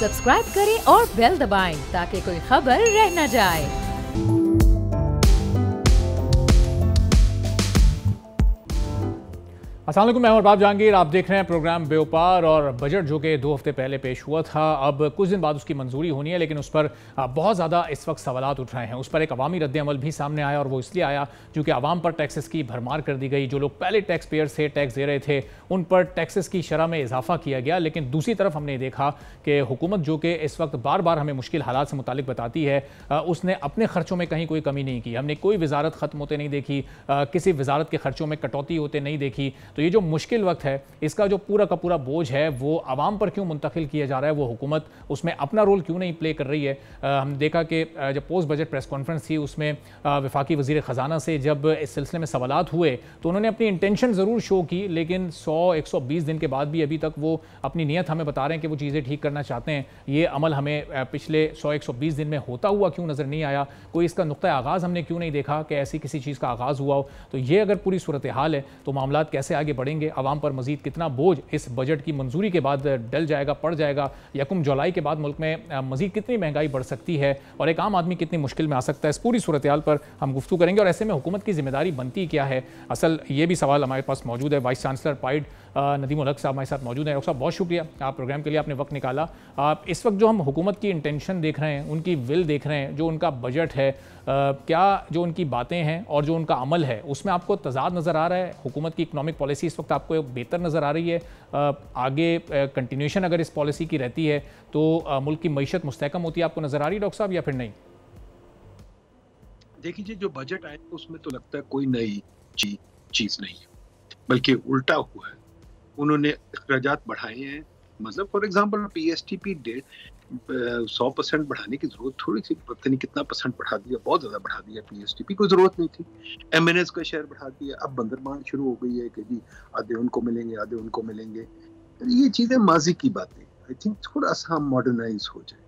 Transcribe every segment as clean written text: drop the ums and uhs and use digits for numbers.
Subscribe करें और bell दबाएं ताकि कोई खबर रह न जाए। अस्सलाम वालेकुम, मैं हूं अरबाब जहांगीर। आप देख रहे हैं प्रोग्राम बेवपार। और बजट जो कि 2 हफ्ते पहले पेश हुआ था, अब कुछ दिन बाद उसकी मंजूरी होनी है, लेकिन उस पर बहुत ज़्यादा इस वक्त सवालात उठ रहे हैं। उस पर एक अवामी रद्द-ए-अमल भी सामने आया, और वो इसलिए आया क्योंकि आवाम पर टैक्सेस की भरमार कर दी गई। जो लोग पहले टैक्स पेयर्स थे, टैक्स दे रहे थे, उन पर टैक्सेस की शरह में इजाफा किया गया। लेकिन दूसरी तरफ हमने देखा कि हुकूमत जो कि इस वक्त बार बार हमें मुश्किल हालात से मुतालिक बताती है, उसने अपने खर्चों में कहीं कोई कमी नहीं की। हमने कोई वजारत ख़त्म होते नहीं देखी, किसी वजारत के खर्चों में कटौती होते नहीं देखी। तो ये जो मुश्किल वक्त है, इसका जो पूरा का पूरा बोझ है वो आवाम पर क्यों मुंतकिल किया जा रहा है? वो हुकूमत उसमें अपना रोल क्यों नहीं प्ले कर रही है? हमने देखा कि जब पोस्ट बजट प्रेस कॉन्फ्रेंस थी, उसमें वफाकी वज़ीर ख़जाना से जब इस सिलसिले में सवालात हुए तो उन्होंने अपनी इंटेंशन ज़रूर शो की, लेकिन 100-120 दिन के बाद भी अभी तक वो अपनी नीयत हमें बता रहे हैं कि वो चीज़ें ठीक करना चाहते हैं। ये अमल हमें पिछले 100-120 दिन में होता हुआ क्यों नज़र नहीं आया? कोई इसका नुक्ता आगाज़ हमने क्यों नहीं देखा कि ऐसी किसी चीज़ का आगाज़ हुआ हो? तो ये अगर पूरी सूरत हाल है तो मामलात कैसे आगे बढ़ेंगे? आवाम पर मज़ीद कितना बोझ इस बजट की मंजूरी के बाद डल जाएगा, पड़ जाएगा? 1 जुलाई के बाद मुल्क में मज़ीद कितनी महंगाई बढ़ सकती है और एक आम आदमी कितनी मुश्किल में आ सकता है? इस पूरी सूरत हाल पर हम गुफ्तगू करेंगे। और ऐसे में हुकूमत की जिम्मेदारी बनती क्या है? असल ये भी सवाल हमारे पास मौजूद है। Vice chancellor pied Nadeem ul Haq साहब हमारे साथ मौजूद हैं। डॉक्टर साहब, बहुत शुक्रिया, आप प्रोग्राम के लिए आपने वक्त निकाला। आप इस वक्त जो हम हुकूमत की इंटेंशन देख रहे हैं, उनकी विल देख रहे हैं, जो उनका बजट है, क्या जो उनकी बातें हैं और जो उनका अमल है, उसमें आपको तज़ाद नज़र आ रहा है? हुकूमत की इकनॉमिक पॉलिसी इस वक्त आपको बेहतर नज़र आ रही है? आगे कंटिन्यूशन अगर इस पॉलिसी की रहती है तो मुल्क की मईशत मुस्तहकम होती है, आपको नज़र आ रही है डॉक्टर साहब, या फिर नहीं? देखिए जी, जो बजट आया उसमें तो लगता है कोई नई चीज नहीं है, बल्कि उल्टा हुआ है। उन्होंने अखराजात बढ़ाए हैं। मतलब फॉर एग्जांपल पीएसटीपी 100% बढ़ाने की जरूरत थोड़ी सी, पता नहीं कितना परसेंट बढ़ा दिया, बहुत ज्यादा बढ़ा दिया। पीएसटीपी को जरूरत नहीं थी। एमएनएस का शेयर बढ़ा दिया। अब बंदरबान शुरू हो गई है कि जी आधे उनको मिलेंगे, आधे उनको मिलेंगे। ये चीजें माजी की बातें। आई थिंक थोड़ा सा मॉडर्नाइज हो जाए।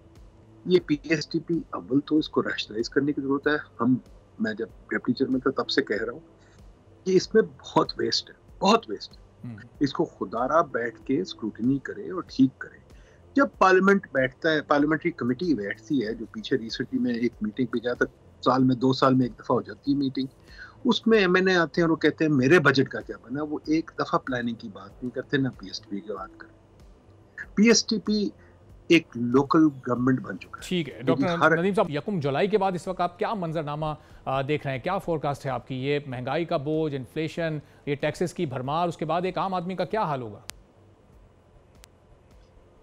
ये पीएसटीपी अव्वल तो इसको रैशनलाइज करने की जरूरत है। मैं जब डिप्टी चेयरमैन था तब से कह रहा हूँ कि इसमें बहुत वेस्ट है, बहुत वेस्ट है। इसको खुदारा बैठ के स्क्रूटनी करे और ठीक करे। जब पार्लियामेंट बैठता है, पार्लियामेंट्री कमेटी बैठती है, जो पीछे रिसेंटली में एक मीटिंग पे गया था, साल में 2 साल में एक दफा हो जाती है मीटिंग, उसमें एमएनए आते हैं और वो कहते हैं मेरे बजट का क्या बना। वो एक दफा प्लानिंग की बात नहीं करते, ना पीएसटीपी की बात करते। पीएसटीपी एक लोकल गवर्नमेंट बन चुका है। ठीक है डॉक्टर नदीम साहब, 1 जुलाई के बाद इस वक्त आप क्या मंजरनामा देख रहे हैं? क्या फोरकास्ट है आपकी? ये महंगाई का बोझ, इन्फ्लेशन, ये टैक्सेस की भरमार, उसके बाद एक आम आदमी का क्या हाल होगा?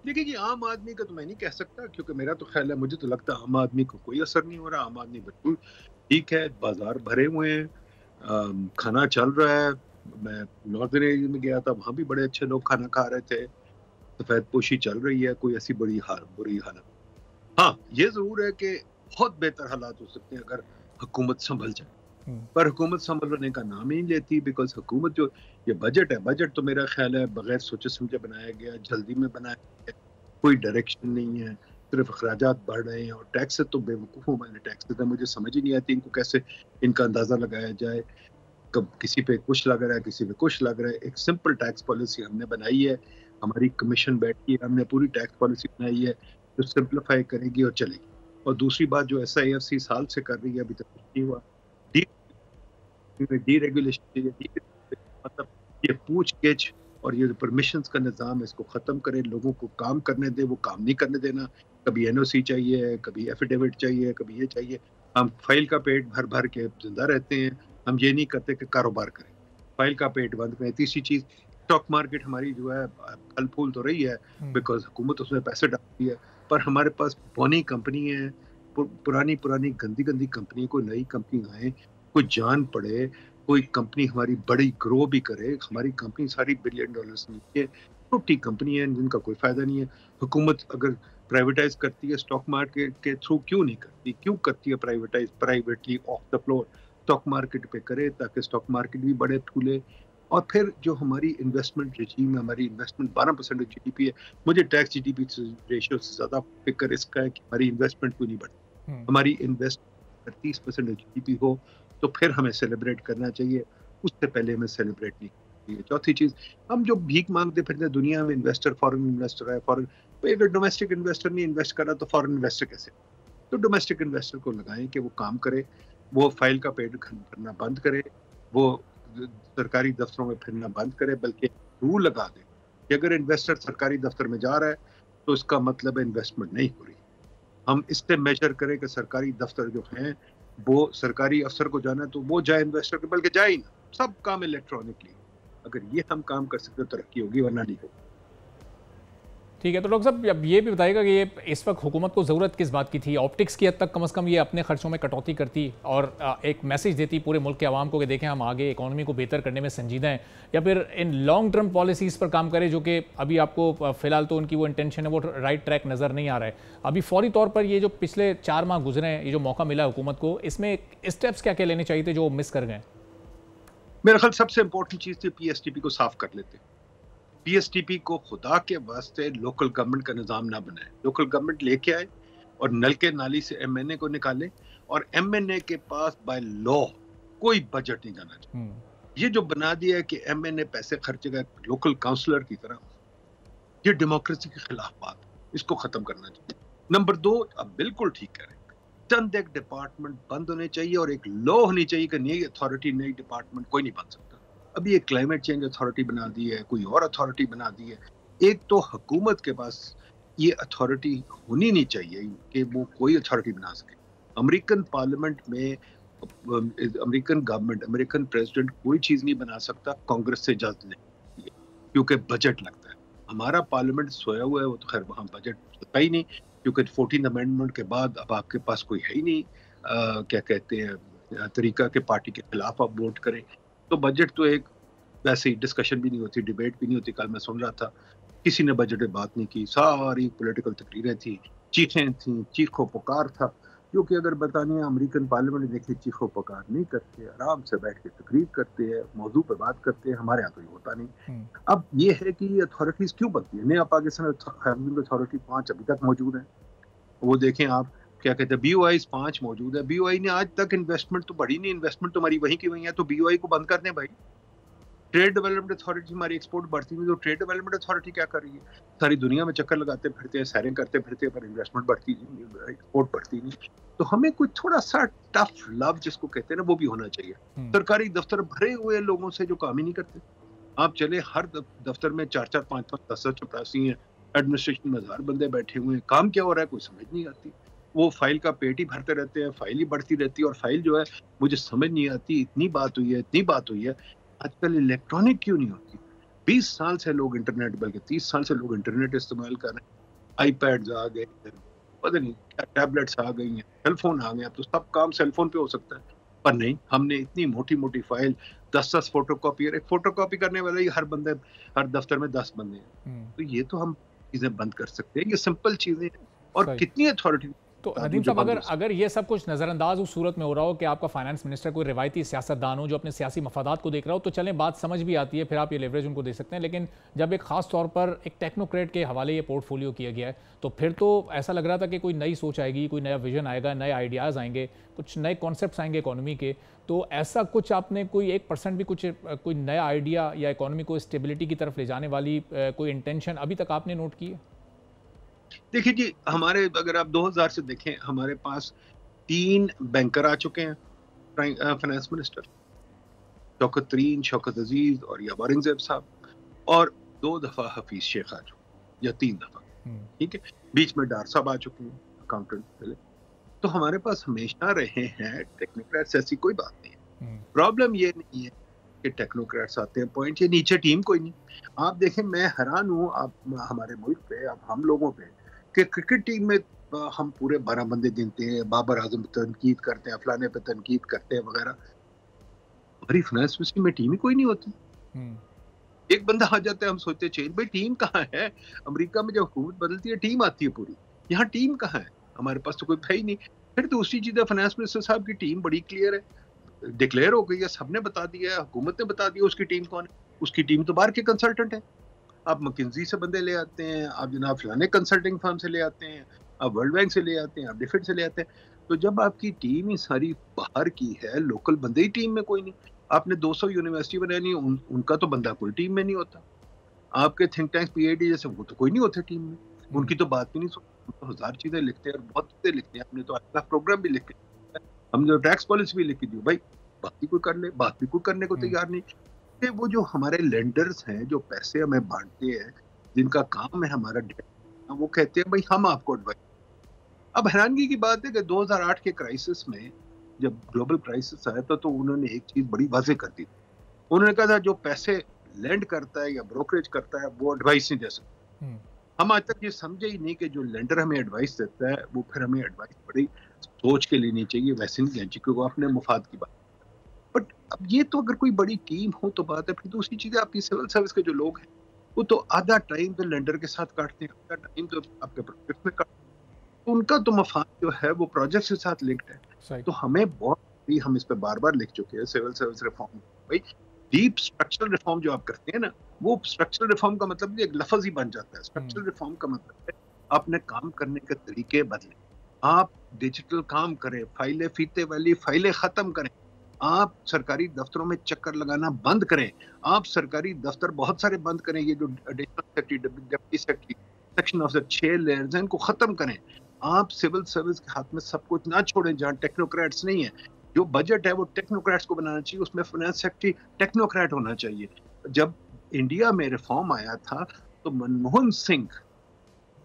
देखिए जी, आम आदमी का तो मैं नहीं कह सकता, क्योंकि मेरा तो ख्याल है, मुझे तो लगता है आम आदमी को कोई असर नहीं हो रहा। आम आदमी बिल्कुल ठीक है, बाजार भरे हुए हैं, खाना चल रहा है। मैं नॉर्दर्न एरिया में गया था, वहाँ भी बड़े अच्छे लोग खाना खा रहे थे। सफेद पोशी चल रही है, कोई ऐसी बुरी हालत। हाँ, ये जरूर है कि बहुत बेहतर हालात हो सकते हैं अगर हुकूमत संभल जाए, पर हुकूमत संभलने का नाम ही नहीं लेती। बिकॉज हुकूमत जो ये बजट है, बजट तो मेरा ख्याल है बगैर सोचे समझे बनाया गया, जल्दी में बनाया गया, कोई डायरेक्शन नहीं है, सिर्फ अखराजात बढ़ रहे हैं। और टैक्स तो बेवकूफ़ों वाले टैक्स है, मुझे समझ ही नहीं आती इनको कैसे इनका अंदाजा लगाया जाए। कब किसी पे कुछ लग रहा है, किसी पे कुछ लग रहा है। एक सिंपल टैक्स पॉलिसी हमने बनाई है, हमारी कमीशन बैठी है, हमने पूरी टैक्स पॉलिसी बनाई है जो सिंप्लीफाई करेगी और चलेगी। और दूसरी बात जो SIFC साल से कर रही है, अभी तक नहीं हुआ। डीरेगुलेशन चाहिए, मतलब ये पूछ गिछ और ये परमिशंस का निज़ाम, इसको ख़त्म करें, लोगों को काम करने दे, वो काम नहीं करने देना। कभी NOC चाहिए, कभी एफिडेविट चाहिए, कभी ये चाहिए। हम फाइल का पेट भर भर के जिंदा रहते हैं। हम ये नहीं करते कि कारोबार करें, फाइल का पेट बंद करें। तीसरी चीज़, स्टॉक मार्केट हमारी जो है फल फूल तो रही है बिकॉज हुकूमत उसमें पैसे डालती है, पर हमारे पास पुरानी कंपनी है, पुरानी गंदी कंपनी, कोई नई कंपनी आए, कोई जान पड़े, कोई कंपनी हमारी बड़ी ग्रो भी करे। हमारी कंपनी सारी $1 बिलियन की है, छोटी कंपनी है जिनका कोई फायदा नहीं है। हुकूमत अगर प्राइवेटाइज करती है स्टॉक मार्केट के थ्रू, क्यों नहीं करती? क्यों करती है privatise privately of the floor? Stock market पे करे ताकि स्टॉक मार्केट भी बड़े फूले। और फिर जो हमारी इन्वेस्टमेंट रेजीम है, हमारी इन्वेस्टमेंट 12% GDP है। मुझे टैक्स GDP रेशियो से ज़्यादा फिक्र इसका है कि हमारी इन्वेस्टमेंट क्यों नहीं बढ़ती। हमारी इन्वेस्टमेंट 30% GDP हो तो फिर हमें सेलिब्रेट करना चाहिए, उससे पहले हमें सेलिब्रेट नहीं करना चाहिए। चौथी चीज़, हम जो भीख मांगते फिरते दुनिया में, इन्वेस्टर फॉरेन इन्वेस्टर है, फॉरेन भाई अगर डोमेस्टिक इन्वेस्टर नहीं इन्वेस्ट कर रहा तो फॉरेन इन्वेस्टर कैसे? तो डोमेस्टिक इन्वेस्टर को लगाएं कि वो काम करे, वो फाइल का पेड करना बंद करे, वो सरकारी दफ्तरों में फिरना बंद करे, बल्कि रूल लगा दे कि अगर इन्वेस्टर सरकारी दफ्तर में जा रहा है तो इसका मतलब है इन्वेस्टमेंट नहीं हो रही। हम इससे मेजर करें कि सरकारी दफ्तर जो हैं वो सरकारी अफसर को जाना है तो वो जाए इन्वेस्टर के, बल्कि जाए ही ना, सब काम इलेक्ट्रॉनिकली। अगर ये हम काम कर सकते तो तरक्की होगी, वरना नहीं होगी। ठीक है, तो डॉक्टर साहब अब ये भी बताइएगा कि ये इस वक्त हुकूमत को ज़रूरत किस बात की थी? ऑप्टिक्स की हद तक कम से कम ये अपने खर्चों में कटौती करती और एक मैसेज देती पूरे मुल्क के आवाम को कि देखें हम आगे इकोनॉमी को बेहतर करने में संजीदा हैं, या फिर इन लॉन्ग टर्म पॉलिसीज़ पर काम करे, जो कि अभी आपको फ़िलहाल तो उनकी वो इंटेंशन है वो राइट ट्रैक नज़र नहीं आ रहा है। अभी फौरी तौर पर ये जो पिछले 4 माह गुजरे हैं, ये जो मौका मिला हुकूमत को, इसमें स्टेप्स क्या क्या लेने चाहिए थे जो मिस कर गए? मेरा ख्याल सबसे इंपॉर्टेंट चीज़ थी पीएसटीपी को साफ कर लेते। पीएसटीपी को खुदा के वास्ते लोकल गवर्नमेंट का निज़ाम ना बनाए, लोकल गवर्नमेंट लेके आए और नल के नाली से एमएनए को निकाले, और एमएनए के पास बाय लॉ कोई बजट नहीं जाना चाहिए। ये जो बना दिया है कि एमएनए पैसे खर्चेगा लोकल काउंसलर की तरह, ये डेमोक्रेसी के खिलाफ बात है, इसको खत्म करना चाहिए। नंबर 2, अब बिल्कुल ठीक करें, चंद एक डिपार्टमेंट बंद होने चाहिए और एक लॉ होनी चाहिए कि नई अथॉरिटी नई डिपार्टमेंट कोई नहीं बन सकता। अभी एक क्लाइमेट चेंज अथॉरिटी बना दी है, कोई और अथॉरिटी बना दी है। एक तो हुकूमत के पास ये अथॉरिटी होनी नहीं चाहिए कि वो कोई अथॉरिटी बना सके। अमेरिकन पार्लियामेंट में अमेरिकन गवर्नमेंट, अमेरिकन प्रेसिडेंट कोई चीज़ नहीं बना सकता कांग्रेस से इजाज़त लेके, क्योंकि बजट लगता है। हमारा पार्लियामेंट सोया हुआ है, वो तो खैर वहाँ बजट होता ही नहीं, क्योंकि 14th अमेंडमेंट के बाद अब आपके पास कोई है ही नहीं क्या कहते हैं तरीका के पार्टी के खिलाफ आप वोट करें, तो बजट तो एक वैसे ही डिस्कशन भी नहीं होती, डिबेट भी नहीं होती। कल मैं सुन रहा था किसी ने बजट में बात नहीं की, सारी पॉलिटिकल तकरीरें थी, चीखें थी, चीखो पुकार था, क्योंकि अगर बरतानिया अमेरिकन पार्लियामेंट देखिए चीखो पुकार नहीं करते, आराम से बैठ के तकरीर करते हैं, मौजू पे बात करते हैं। हमारे यहाँ तो ये होता नहीं। अब ये है कि ये अथॉरिटीज क्यों बनती है? नया पाकिस्तान अथॉरिटी 5 अभी तक मौजूद है। वो देखें आप, क्या कहते हैं, BOI 5 मौजूद है। BOI ने आज तक इन्वेस्टमेंट तो बढ़ी नहीं, इन्वेस्टमेंट तो हमारी वहीं की वहीं है, तो BOI को बंद कर दें भाई। ट्रेड डेवलपमेंट अथॉरिटी, हमारी एक्सपोर्ट बढ़ती नहीं, तो ट्रेड डेवलपमेंट अथॉरिटी क्या कर रही है? सारी दुनिया में चक्कर लगाते फिरते हैं, सैरें करते फिरते हैं, पर इन्वेस्टमेंट बढ़ती नहीं, एक्सपोर्ट बढ़ती नहीं। तो हमें कुछ थोड़ा सा टफ लव जिसको कहते हैं ना, वो भी होना चाहिए। सरकारी दफ्तर भरे हुए लोगों से जो काम ही नहीं करते। आप चले हर दफ्तर में 4-4, 5-5, 10-10 चपरासी हैं, एडमिनिस्ट्रेशन में 1000 बंदे बैठे हुए हैं, काम क्या हो रहा है कोई समझ नहीं आती। वो फाइल का पेट ही भरते रहते हैं, फाइल ही बढ़ती रहती है, और फाइल जो है मुझे समझ नहीं आती, इतनी बात हुई है, आजकल इलेक्ट्रॉनिक क्यों नहीं होती? 20 साल से लोग इंटरनेट, बल्कि 30 साल से लोग इंटरनेट इस्तेमाल कर रहे हैं, आईपैड्स आ गए, पता नहीं क्या टैबलेट्स आ गई हैं, सेलफोन आ गए, अब तो सब काम सेलफोन पे हो सकता है। पर नहीं, हमने इतनी मोटी मोटी फाइल, 10-10 फोटोकॉपियर, एक फोटोकॉपी करने वाला ही हर दफ्तर में 10 बंदे हैं। तो ये तो हम चीजें बंद कर सकते हैं, ये सिंपल चीजें हैं। और कितनी अथॉरिटी। तो नदीम साहब, अगर ये सब कुछ नज़रअंदाज उस सूरत में हो रहा हो कि आपका फाइनेंस मिनिस्टर कोई रिवायती सियासतदान हो जो अपने सियासी मफादात को देख रहा हो, तो चलें बात समझ भी आती है, फिर आप ये लेवरेज उनको दे सकते हैं। लेकिन जब एक खास तौर पर एक टेक्नोक्रेट के हवाले ये पोर्टफोलियो किया गया है, तो फिर तो ऐसा लग रहा था कि कोई नई सोच आएगी, कोई नया विजन आएगा, नए आइडियाज़ आएंगे, कुछ नए कॉन्सेप्ट्स आएंगे इकोनॉमी के। तो ऐसा कुछ आपने कोई 1% भी कोई नया आइडिया या इकोनॉमी को स्टेबिलिटी की तरफ ले जाने वाली कोई इंटेंशन अभी तक आपने नोट की है? देखिए जी, हमारे अगर आप 2000 से देखें, हमारे पास 3 बैंकर आ चुके हैं फाइनेंस मिनिस्टर, शौकत तरीन, शौकत अजीज और या औरंगजेब साहब, और 2 दफा हफीज शेख आ चुके, या 3 दफा, ठीक है। बीच में डार साहब आ चुके हैं, अकाउंटेंट पहले। तो हमारे पास हमेशा रहे हैं टेक्नोक्रेट्स, ऐसी कोई बात नहीं है। प्रॉब्लम ये नहीं है कि टेक्नोक्रेट्स आते हैं, पॉइंट ये नीचे टीम कोई नहीं। आप देखें, मैं हैरान हूँ आप हमारे मुल्क पे, अब हम लोगों पे, कि क्रिकेट टीम में हम पूरे 12 बंदे गिनते हैं, बाबर आजम पे तनकीद करते हैं, फलाने पे तनकीद करते हैं वगैरह। हमारी फाइनेंस मिनिस्ट्री में टीम ही कोई नहीं होती। एक बंदा आ जाता है, हम सोचते हैं चेंज, भाई टीम कहाँ है? अमेरिका में जब हुकूमत बदलती है टीम आती है पूरी, यहाँ टीम कहाँ है? हमारे पास तो कोई है ही नहीं। फिर दूसरी चीज़ है, फाइनेंस मिनिस्टर साहब की टीम बड़ी क्लियर है, डिक्लेयर हो गई है, सबने बता दिया है, हुकूमत ने बता दिया उसकी टीम कौन है। उसकी टीम तो बाहर के कंसल्टेंट है। आप मैकिन्जी से बंदे ले आते हैं, आप जनाब फलाने कंसल्टिंग फर्म से ले आते हैं, आप वर्ल्ड बैंक से ले आते हैं, आप डिफेंस से ले आते हैं। तो जब आपकी टीम ही सारी बाहर की है, लोकल बंदे ही टीम में कोई नहीं। आपने 200 यूनिवर्सिटी बनानी, उनका तो बंदा कोई टीम में नहीं होता। आपके थिंक टैंक PID जैसे, वो तो कोई नहीं होते टीम में। ان کی تو بات بھی نہیں سنتے, تو ہزار چیزیں لکھتے ہیں اور بہت چیزیں لکھتے ہیں. ہم نے تو IMF پروگرام بھی لکھ کے, ہم نے ٹیکس پالیسی بھی لکھ کے دی. بھائی بات بھی کوئی کر لے, بات بھی کوئی کرنے کو تیار نہیں. وہ جو ہمارے لینڈرز ہیں جو پیسے ہمیں بانٹتے ہیں, جن کا کام ہے ہمارا ڈیٹ, وہ کہتے ہیں بھائی ہم آپ کو ایڈوائز. اب حیرانگی کی بات ہے کہ 2008 کے کرائسس میں جب گلوبل کرائسس آیا تھا تو انہوں نے ایک چیز بڑی واضح کر دی. انہوں نے کہا تھا جو پیسے لینڈ کرتا ہے یا بروکریج کرتا ہے وہ ایڈوائس نہیں دے سکتا. ہم آج تک یہ سمجھے ہی نہیں کہ جو لینڈر ہمیں ایڈوائس دیتا ہے وہ پھر ہمیں ایڈوائس بڑی سوچ کے لینی چاہیے, ویسے نہیں لینی چاہیے کیونکہ وہ اپنے مفاد کی بات. بٹ اب یہ تو اگر کوئی بڑی ٹیم ہو تو بات ہے. پھر دوسری چیز ہے آپ کی سول سروس کے جو لوگ ہیں وہ تو آدھا ٹائم تو لینڈر کے ساتھ کاٹتے ہیں, آدھا ٹائم تو آپ کے پروجیکٹ میں کاٹتے ہیں. ان کا تو مفاد جو ہے وہ پروجیکٹ کے ساتھ لنکڈ ہے. تو ہمیں بہت, ہم اس پہ بار بار لکھ چکے ہیں سول سروس ریفارم. بھائی ڈیپ اسٹرکچرل ریفارم جو آپ کرتے ہیں نا, وہ اسٹرکچرل ریفارم کا مطلب ایک لفظ ہی بن جاتا ہے. اسٹرکچرل ریفارم کا مطلب ہے آپ نے کام کرنے کے طریقے بدلیں, آپ ڈیجیٹل کام کریں, فائلیں فیتے والی فائلیں ختم کریں, آپ سرکاری دفتروں میں چکر لگانا بند کریں, آپ سرکاری دفتر بہت سارے بند کریں. یہ جو additional secretary, deputy secretary, section officer 6 layers ہیں, ان کو ختم کریں. آپ سول سروس کے ہاتھ میں سب کچھ نہ چھوڑیں جہاں ٹیکنوکریٹس نہیں ہیں. جو بجٹ ہے وہ ٹیکنوکریٹس کو بنانا چاہیے, اس میں فائنانس سیکرٹری ٹیکنوکریٹ ہونا چاہیے. جب انڈیا میں ریفارم آیا تھا تو منموہن سنگھ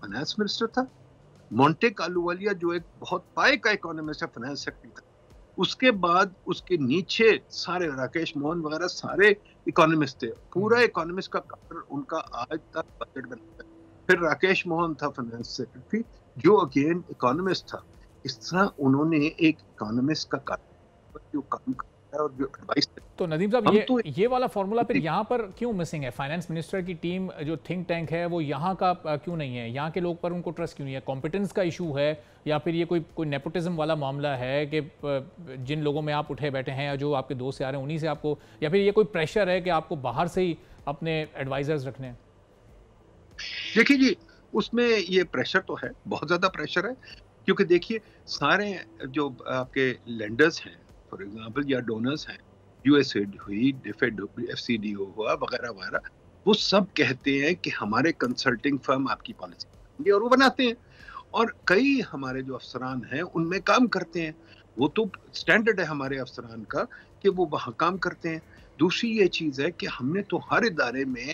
فائنانس منسٹر تھا, مونٹیک آلووالیہ جو ایک بہت پائے کا اکانومسٹ ہے فائنانس سیکرٹری تھا. اس کے بعد اس کے نیچے سارے راکیش موہن وغیرہ سارے اکانومسٹ تھے. پورا اکانومسٹ کا کادر ان کا آج تک بجٹ بناتا ہے. پھر راکیش موہن تھا فائنانس سیکرٹری جو اگین اکانومسٹ تھا. اس طرح انہوں نے ایک اکانومسٹ کا کادر جو کام کرتا ہے اور جو ایڈوائس. تو ندیم صاحب یہ والا فارمولا پھر یہاں پر کیوں مسنگ ہے؟ فائنانس منسٹر کی ٹیم جو تھنک ٹینک ہے وہ یہاں کا کیوں نہیں ہے؟ یہاں کے لوگ پر ان کو ٹرسٹ کیوں نہیں ہے؟ کمپیٹنس کا ایشو ہے یا پھر یہ کوئی نیپوٹزم والا معاملہ ہے کہ جن لوگوں میں آپ اٹھے بیٹھے ہیں یا جو آپ کے دوست سے آ رہے ہیں انہی سے آپ کو, یا پھر یہ کوئی پریشر ہے کہ آپ کو باہر سے ہی اپنے ایڈوائزرز رکھنے ہیں؟ دیکھیے جی, اس میں یہ پریشر تو ہے, بہت زیادہ پریشر ہے. کیونکہ دیکھیے سارے جو آپ کے لینڈرز ہیں فار ایگزامپل یا ڈونرز ہیں, یو ایس ایڈ ہوئی, DFID F C D O ہوا وغیرہ وغیرہ, وہ سب کہتے ہیں کہ ہمارے کنسلٹنگ فرم آپ کی پالیسی بنائیں گے اور وہ بناتے ہیں. اور کئی ہمارے جو افسران ہیں ان میں کام کرتے ہیں. وہ تو سٹینڈرڈ ہے ہمارے افسران کا کہ وہ وہاں کام کرتے ہیں. دوسری یہ چیز ہے کہ ہم نے تو ہر ادارے میں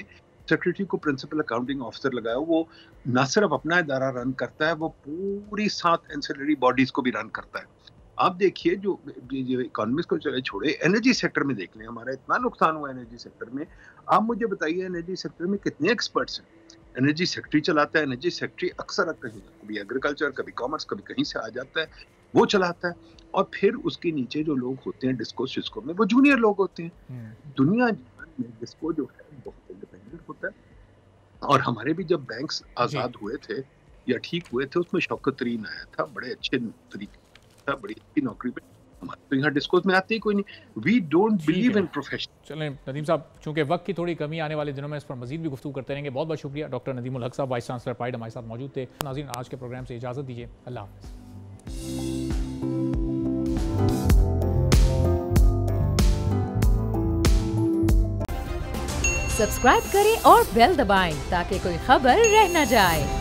سیکرٹری کو پرنسپل اکاؤنٹنگ آفیسر لگایا. وہ نہ صرف اپنا ادارہ رن کرتا ہے, وہ پوری 7 اینسلری باڈیز کو بھی رن کرتا ہے. آپ دیکھیے جو اکانومکس کو چلے چھوڑے, انرجی سیکٹر میں دیکھ لیں, ہمارا اتنا نقصان ہوا انرجی سیکٹر میں. آپ مجھے بتائیے انرجی سیکٹر میں کتنے ایکسپرٹس ہیں؟ انرجی سیکٹری چلاتا ہے, انرجی سیکٹری اکثر کبھی ایگریکلچر, کبھی کامرس, کبھی کہیں سے آ جاتا ہے, وہ چلاتا ہے. اور پھر اس کے نیچے جو لوگ ہوتے ہیں ڈسکو میں, وہ جونیئر لوگ ہوتے ہیں. دنیا میں ڈسکو جو ہے بہت انڈیپینڈنٹ ہوتا ہے. اور ہمارے بھی جب بینکس آزاد ہوئے تھے یا ٹھیک ہوئے تھے, اس میں شوکت ترین آیا تھا, بڑے اچھے طریقے تھا, بڑی اچھی نوکری پہ. ہمارے تو یہاں ڈسکوز میں آتے ہی کوئی نہیں. We don't believe in profession. چلیں ندیم صاحب, چونکہ وقت کی تھوڑی کمی, آنے والے دنوں میں اس پر مزید بھی گفتگو کرتے رہیں گے. بہت بہت شکریہ ڈاکٹر ندیم الحق صاحب, وائس چانسلر پائیڈ ہمارے ساتھ موجود تھے. ناظرین, آج کے پروگرام سے اجازت دیجیے. اللہ حافظ. سبسکرائب کریں اور بیل دبائیں تاکہ کوئی خبر رہ نہ جائے.